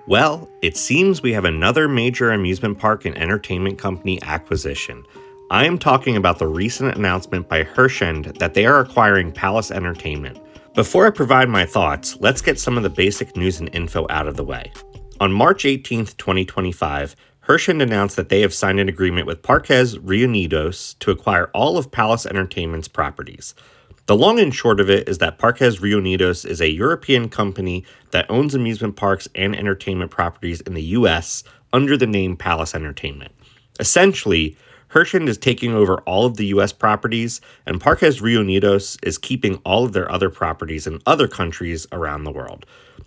Well, it seems we have another major amusement park and entertainment company acquisition. I am talking about the recent announcement by Herschend that they are acquiring Palace Entertainment. Before I provide my thoughts, let's get some of the basic news and info out of the way. On March 18th, 2025, Herschend announced that they have signed an agreement with Parques Reunidos to acquire all of Palace Entertainment's properties. The long and short of it is that Parques Reunidos is a European company that owns amusement parks and entertainment properties in the US under the name Palace Entertainment. Essentially, Herschend is taking over all of the US properties, and Parques Reunidos is keeping all of their other properties in other countries around the world.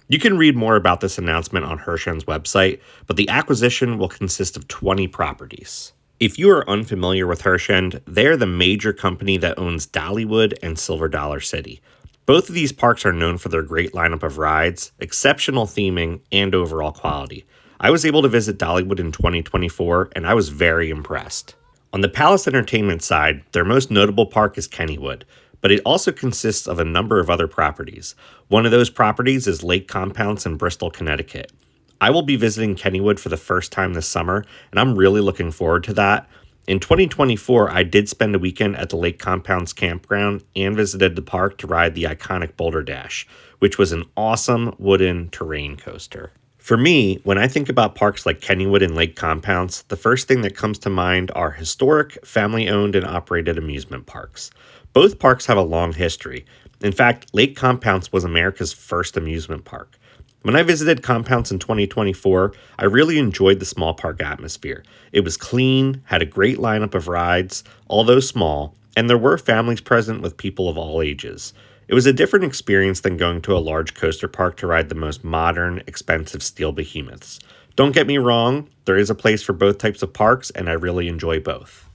You can read more about this announcement on Herschend's website, but the acquisition will consist of 20 properties. If you are unfamiliar with Herschend, they're the major company that owns Dollywood and Silver Dollar City. Both of these parks are known for their great lineup of rides, exceptional theming, and overall quality. I was able to visit Dollywood in 2024, and I was very impressed. On the Palace Entertainment side, their most notable park is Kennywood, but it also consists of a number of other properties. One of those properties is Lake Compounce in Bristol, Connecticut. I will be visiting Kennywood for the first time this summer, and I'm really looking forward to that. In 2024, I did spend a weekend at the Lake Compounce campground and visited the park to ride the iconic Boulder Dash, which was an awesome wooden terrain coaster. For me, when I think about parks like Kennywood and Lake Compounce, the first thing that comes to mind are historic, family-owned and operated amusement parks. Both parks have a long history. In fact, Lake Compounce was America's first amusement park. When I visited Compounce in 2024, I really enjoyed the small park atmosphere. It was clean, had a great lineup of rides, although small, and there were families present with people of all ages. It was a different experience than going to a large coaster park to ride the most modern, expensive steel behemoths. Don't get me wrong, there is a place for both types of parks, and I really enjoy both.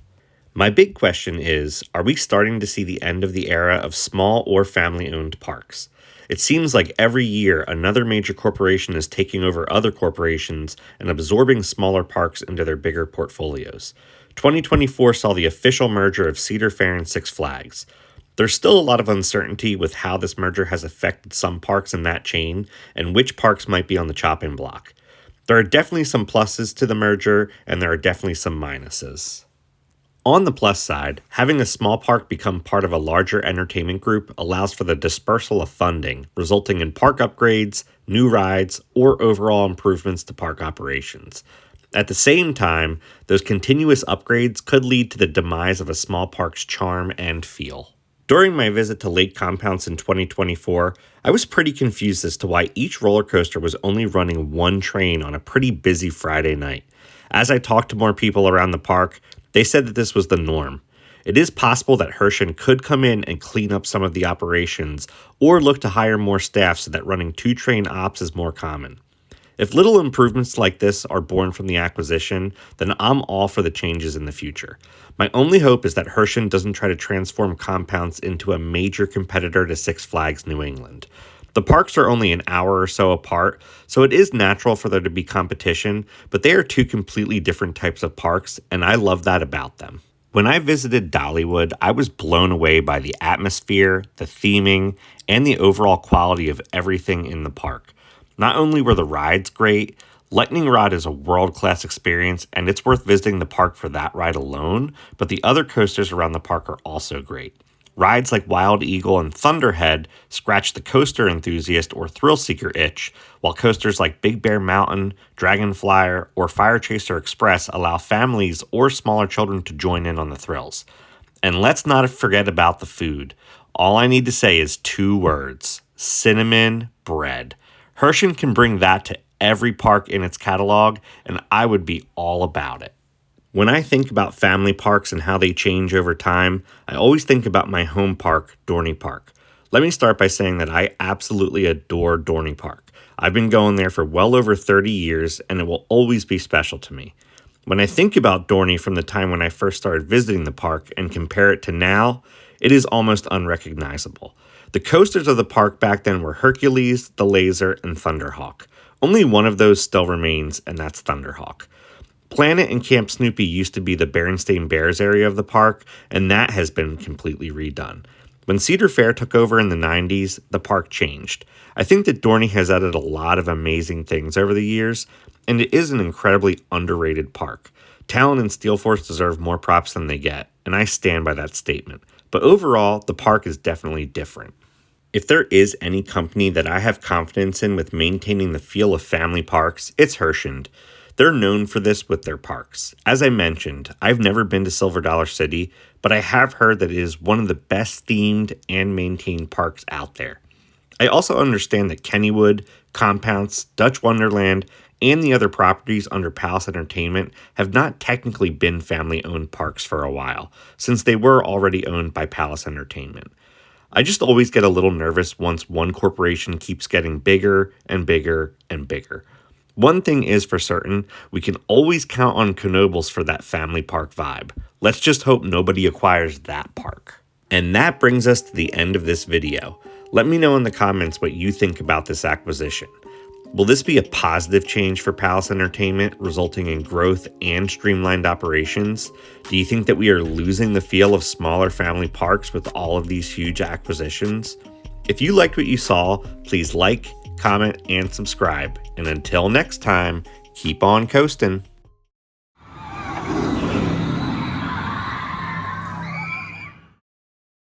My big question is, are we starting to see the end of the era of small or family-owned parks? It seems like every year another major corporation is taking over other corporations and absorbing smaller parks into their bigger portfolios. 2024 saw the official merger of Cedar Fair and Six Flags. There's still a lot of uncertainty with how this merger has affected some parks in that chain and which parks might be on the chopping block. There are definitely some pluses to the merger, and there are definitely some minuses. On the plus side, having a small park become part of a larger entertainment group allows for the dispersal of funding, resulting in park upgrades, new rides, or overall improvements to park operations. At the same time, those continuous upgrades could lead to the demise of a small park's charm and feel. During my visit to Lake Compounce in 2024, I was pretty confused as to why each roller coaster was only running one train on a pretty busy Friday night. As I talked to more people around the park, they said that this was the norm. It is possible that Herschend could come in and clean up some of the operations or look to hire more staff so that running two train ops is more common. If little improvements like this are born from the acquisition, then I'm all for the changes in the future. My only hope is that Herschend doesn't try to transform Compounce into a major competitor to Six Flags New England. The parks are only an hour or so apart, so it is natural for there to be competition, but they are two completely different types of parks, and I love that about them. When I visited Dollywood, I was blown away by the atmosphere, the theming, and the overall quality of everything in the park. Not only were the rides great, Lightning Rod is a world-class experience, and it's worth visiting the park for that ride alone, but the other coasters around the park are also great. Rides like Wild Eagle and Thunderhead scratch the coaster enthusiast or thrill seeker itch, while coasters like Big Bear Mountain, Dragon Flyer, or Fire Chaser Express allow families or smaller children to join in on the thrills. And let's not forget about the food. All I need to say is two words: cinnamon bread. Herschend can bring that to every park in its catalog, and I would be all about it. When I think about family parks and how they change over time, I always think about my home park, Dorney Park. Let me start by saying that I absolutely adore Dorney Park. I've been going there for well over 30 years, and it will always be special to me. When I think about Dorney from the time when I first started visiting the park and compare it to now, it is almost unrecognizable. The coasters of the park back then were Hercules, the Laser, and Thunderhawk. Only one of those still remains, and that's Thunderhawk. Planet and Camp Snoopy used to be the Berenstain Bears area of the park, and that has been completely redone. When Cedar Fair took over in the 90s, the park changed. I think that Dorney has added a lot of amazing things over the years, and it is an incredibly underrated park. Talon and Steel Force deserve more props than they get, and I stand by that statement. But overall, the park is definitely different. If there is any company that I have confidence in with maintaining the feel of family parks, it's Herschend. They're known for this with their parks. As I mentioned, I've never been to Silver Dollar City, but I have heard that it is one of the best themed and maintained parks out there. I also understand that Kennywood, Compounce, Dutch Wonderland, and the other properties under Palace Entertainment have not technically been family-owned parks for a while, since they were already owned by Palace Entertainment. I just always get a little nervous once one corporation keeps getting bigger and bigger and bigger. One thing is for certain, we can always count on Knoebels for that family park vibe. Let's just hope nobody acquires that park. And that brings us to the end of this video. Let me know in the comments what you think about this acquisition. Will this be a positive change for Palace Entertainment, resulting in growth and streamlined operations? Do you think that we are losing the feel of smaller family parks with all of these huge acquisitions? If you liked what you saw, please like, comment, and subscribe. And until next time, keep on coasting.